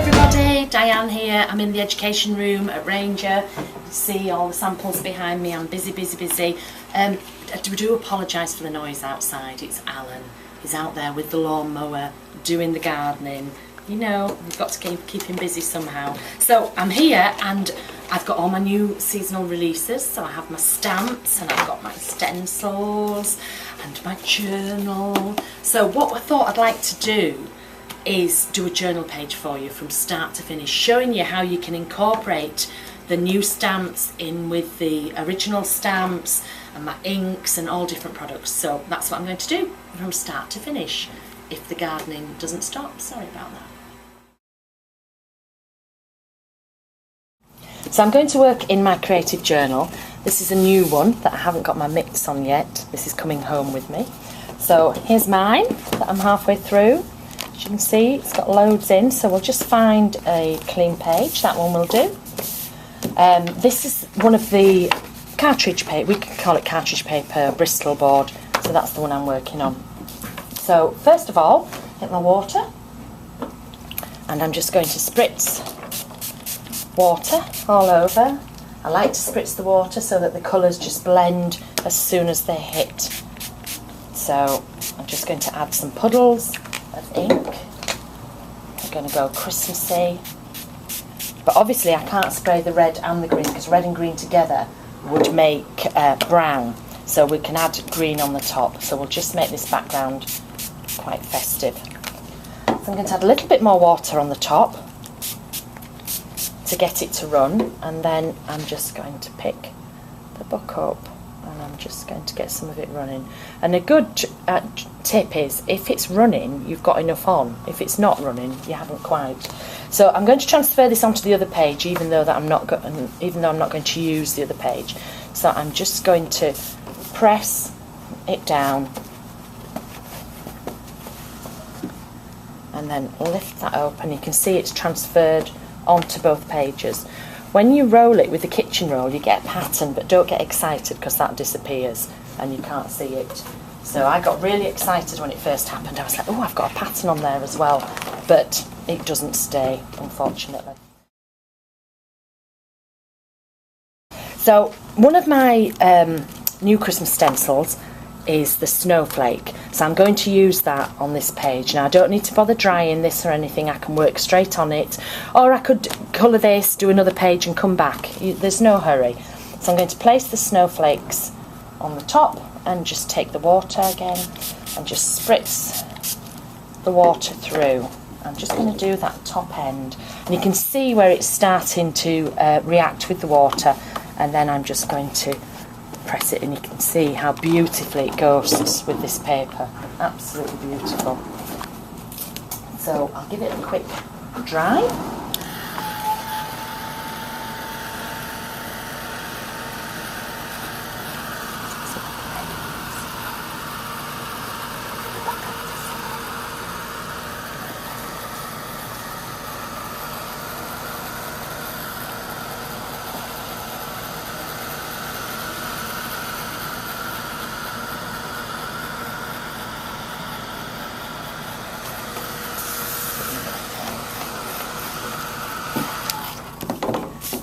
everybody, Diane here. I'm in the education room at Ranger. You can see all the samples behind me. I'm busy. I do apologise for the noise outside. It's Alan. He's out there with the lawnmower doing the gardening. You know, we've got to keep him busy somehow. So I'm here and I've got all my new seasonal releases. So I have my stamps and I've got my stencils and my journal. So what I thought I'd like to do is do a journal page for you from start to finish, showing you how you can incorporate the new stamps in with the original stamps and my inks and all different products. So that's what I'm going to do from start to finish, if the gardening doesn't stop. Sorry about that. So I'm going to work in my creative journal. This is a new one that I haven't got my mix on yet. This is coming home with me. So here's mine that I'm halfway through. As you can see, it's got loads in, so we'll just find a clean page. That one will do. This is one of the cartridge paper, we could call it cartridge paper, Bristol board, so that's the one I'm working on. So first of all, get my water, and I'm just going to spritz water all over. I like to spritz the water so that the colours just blend as soon as they hit. So I'm just going to add some puddles of ink. I'm going to go Christmassy, but obviously I can't spray the red and the green because red and green together would make brown, so we can add green on the top. So we'll just make this background quite festive. So I'm going to add a little bit more water on the top to get it to run, and then I'm just going to pick the book up and I'm just going to get some of it running. And a good tip is, if it's running, you've got enough on. If it's not running, you haven't quite. So I'm going to transfer this onto the other page, even though I'm not going to use the other page. So I'm just going to press it down and then lift that open. You can see it's transferred onto both pages. When you roll it with the kitchen roll, you get a pattern, but don't get excited because that disappears and you can't see it. So I got really excited when it first happened. I was like, oh, I've got a pattern on there as well, but it doesn't stay, unfortunately. So one of my new Christmas stencils is the snowflake, so I'm going to use that on this page. Now I don't need to bother drying this or anything, I can work straight on it, or I could colour this, do another page and come back. There's no hurry. So I'm going to place the snowflakes on the top and just take the water again and just spritz the water through. I'm just going to do that top end, and you can see where it's starting to react with the water, and then I'm just going to press it, and you can see how beautifully it ghosts with this paper. Absolutely beautiful. So I'll give it a quick dry.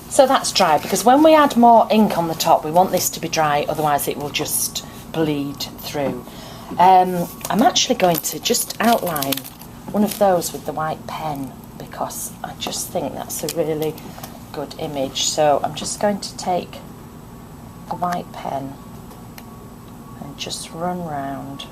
So that's dry, because when we add more ink on the top, we want this to be dry, otherwise it will just bleed through. I'm actually going to just outline one of those with the white pen, because I just think that's a really good image. So I'm just going to take the white pen and just run round.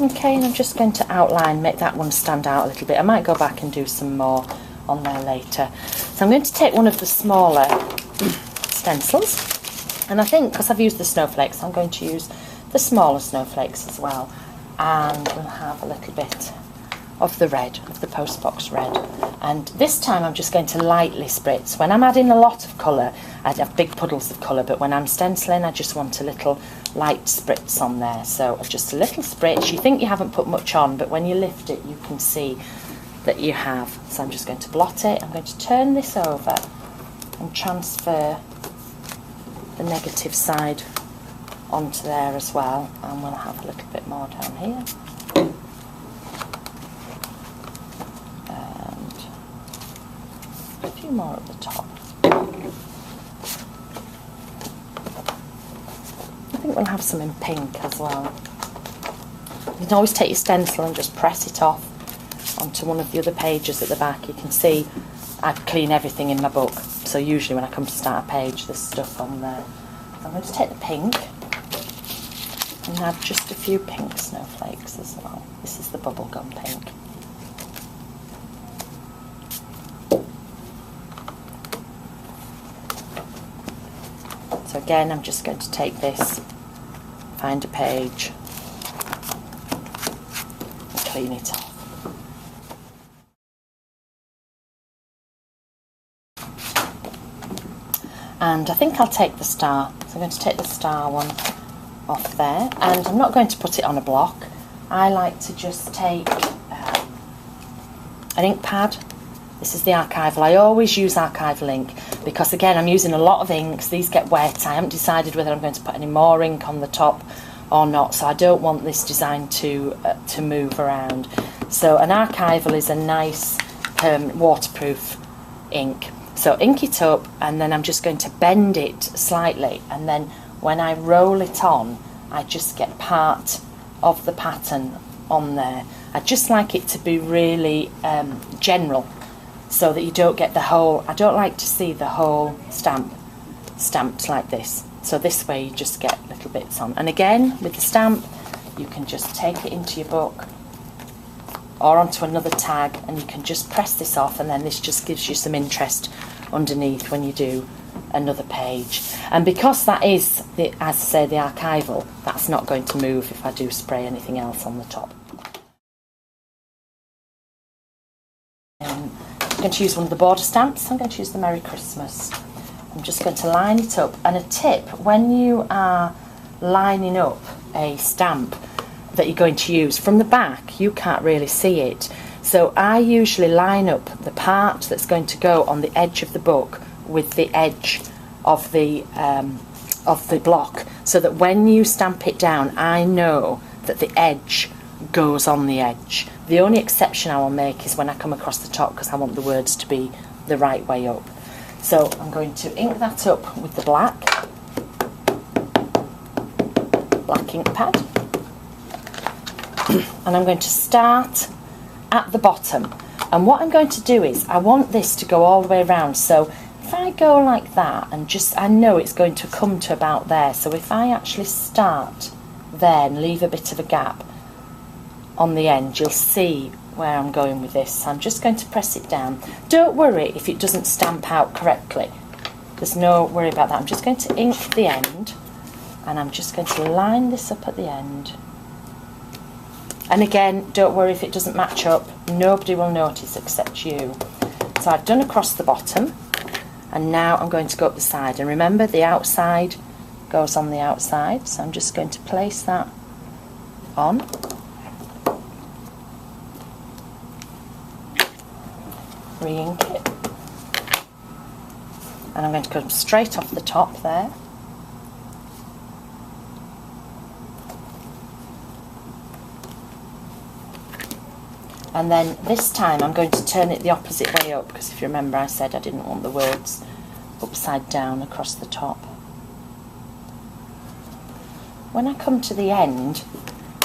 Okay, and I'm just going to outline, make that one stand out a little bit. I might go back and do some more on there later. So I'm going to take one of the smaller stencils, and I think because I've used the snowflakes, I'm going to use the smaller snowflakes as well, and we'll have a little bit of the red, of the postbox red. And this time I'm just going to lightly spritz. When I'm adding a lot of colour, I'd have big puddles of colour, but when I'm stenciling, I just want a little light spritz on there. So just a little spritz. You think you haven't put much on, but when you lift it, you can see that you have. So I'm just going to blot it. I'm going to turn this over and transfer the negative side onto there as well, and we'll have a little bit more down here. A few more at the top. I think we'll have some in pink as well. You can always take your stencil and just press it off onto one of the other pages at the back. You can see I clean everything in my book, so usually when I come to start a page there's stuff on there. So I'm going to take the pink and add just a few pink snowflakes as well. This is the bubblegum pink. So again, I'm just going to take this, find a page, and clean it off. And I think I'll take the star. So I'm going to take the star one off there, and I'm not going to put it on a block. I like to just take an ink pad. This is the archival. I always use archival ink because, again, I'm using a lot of inks. These get wet. I haven't decided whether I'm going to put any more ink on the top or not, so I don't want this design to move around. So an archival is a nice waterproof ink. So ink it up, and then I'm just going to bend it slightly, and then when I roll it on, I just get part of the pattern on there. I just like it to be really general, so that you don't get the whole, I don't like to see the whole stamp stamped like this. So this way you just get little bits on. And again, with the stamp, you can just take it into your book or onto another tag, and you can just press this off, and then this just gives you some interest underneath when you do another page. And because that is, as I say, the archival, that's not going to move if I do spray anything else on the top. I'm going to use one of the border stamps. I'm going to use the Merry Christmas. I'm just going to line it up. And a tip, when you are lining up a stamp that you're going to use, from the back you can't really see it. So I usually line up the part that's going to go on the edge of the book with the edge of the block, so that when you stamp it down, I know that the edge goes on the edge. The only exception I will make is when I come across the top, because I want the words to be the right way up. So I'm going to ink that up with the black ink pad, and I'm going to start at the bottom. And what I'm going to do is, I want this to go all the way around. So if I go like that, and just, I know it's going to come to about there. So if I actually start there and leave a bit of a gap on the end, you'll see where I'm going with this. So I'm just going to press it down. Don't worry if it doesn't stamp out correctly. There's no worry about that. I'm just going to ink the end, and I'm just going to line this up at the end. And again, don't worry if it doesn't match up. Nobody will notice except you. So I've done across the bottom, and now I'm going to go up the side. And remember, the outside goes on the outside. So I'm just going to place that on. Re-ink it. And I'm going to go straight off the top there. And then this time I'm going to turn it the opposite way up, because if you remember I said I didn't want the words upside down across the top. When I come to the end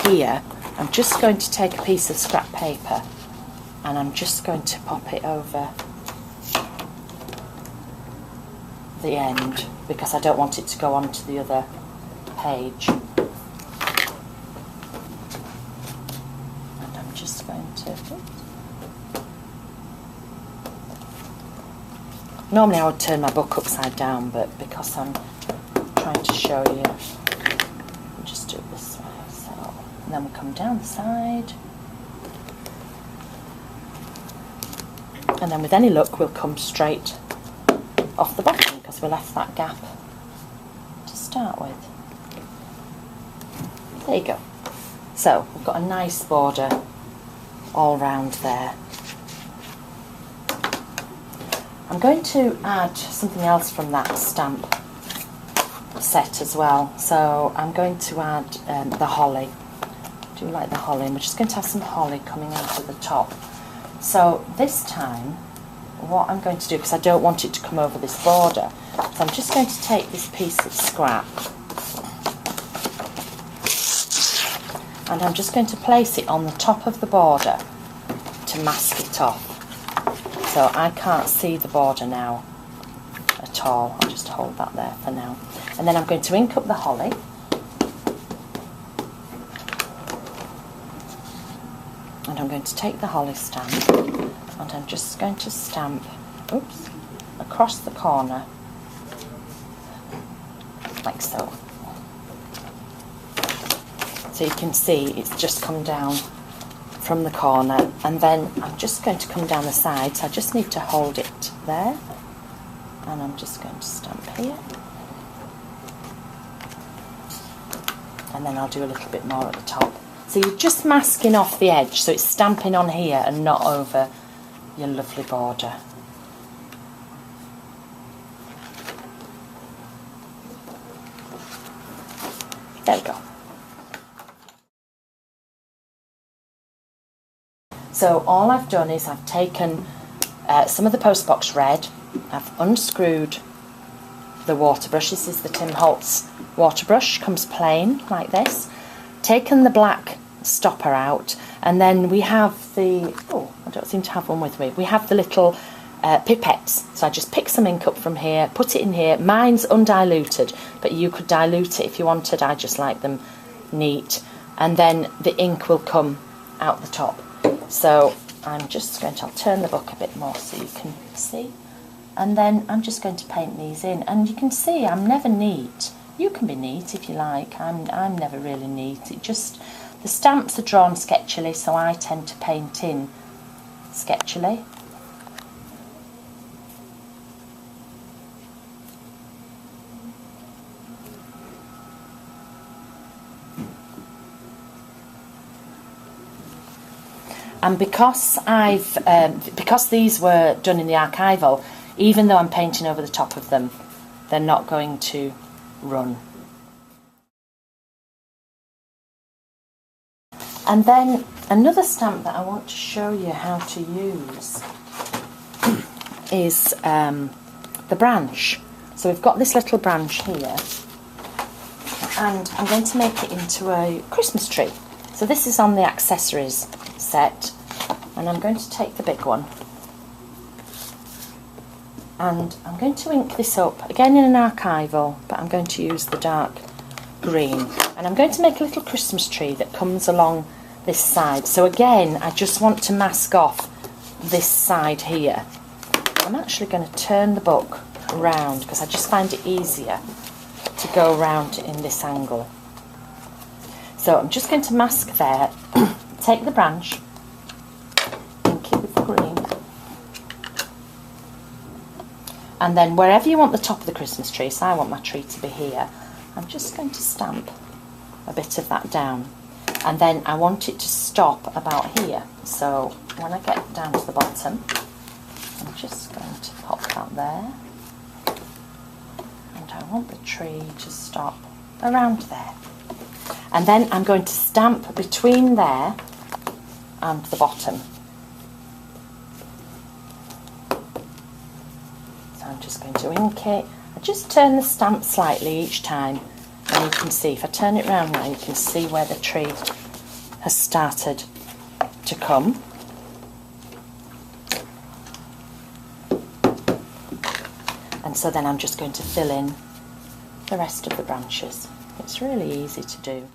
here, I'm just going to take a piece of scrap paper, and I'm just going to pop it over the end, because I don't want it to go on to the other page. Just going to, normally I would turn my book upside down, but because I'm trying to show you, I'll just do it this way. So, and then we come down the side, And then with any luck we'll come straight off the bottom because we left that gap to start with. There you go. So we've got a nice border all round there. I'm going to add something else from that stamp set as well. So I'm going to add the holly. I do like the holly, and we're just going to have some holly coming out of the top. So this time what I'm going to do, because I don't want it to come over this border, so I'm just going to take this piece of scrap and I'm just going to place it on the top of the border to mask it off. So I can't see the border now at all. I'll just hold that there for now. And then I'm going to ink up the holly. And I'm going to take the holly stamp and I'm just going to stamp, oops, across the corner, like so. So you can see it's just come down from the corner, and then I'm just going to come down the side, so I just need to hold it there, and I'm just going to stamp here, and then I'll do a little bit more at the top. So you're just masking off the edge, so it's stamping on here and not over your lovely border. There we go. So all I've done is I've taken some of the postbox red, I've unscrewed the water brush. This is the Tim Holtz water brush, comes plain like this. Taken the black stopper out, and then we have the, oh, I don't seem to have one with me, we have the little pipettes. So I just pick some ink up from here, put it in here. Mine's undiluted, but you could dilute it if you wanted. I just like them neat, and then the ink will come out the top. So I'm just going to, I'll turn the book a bit more so you can see, and then I'm just going to paint these in, and you can see I'm never neat. You can be neat if you like. I'm never really neat. It just, the stamps are drawn sketchily, so I tend to paint in sketchily. And because because these were done in the archival, even though I'm painting over the top of them, they're not going to run. And then another stamp that I want to show you how to use is the branch. So we've got this little branch here, and I'm going to make it into a Christmas tree. So this is on the accessories set, and I'm going to take the big one and I'm going to ink this up again in an archival, but I'm going to use the dark green, and I'm going to make a little Christmas tree that comes along this side. So again, I just want to mask off this side here. I'm actually going to turn the book around because I just find it easier to go around in this angle. So I'm just going to mask there, take the branch, ink it with the green, and then wherever you want the top of the Christmas tree, so I want my tree to be here, I'm just going to stamp a bit of that down, and then I want it to stop about here. So when I get down to the bottom, I'm just going to pop that there, and I want the tree to stop around there. And then I'm going to stamp between there and the bottom. So I'm just going to ink it. I just turn the stamp slightly each time, and you can see, if I turn it round now, you can see where the tree has started to come. And so then I'm just going to fill in the rest of the branches. It's really easy to do.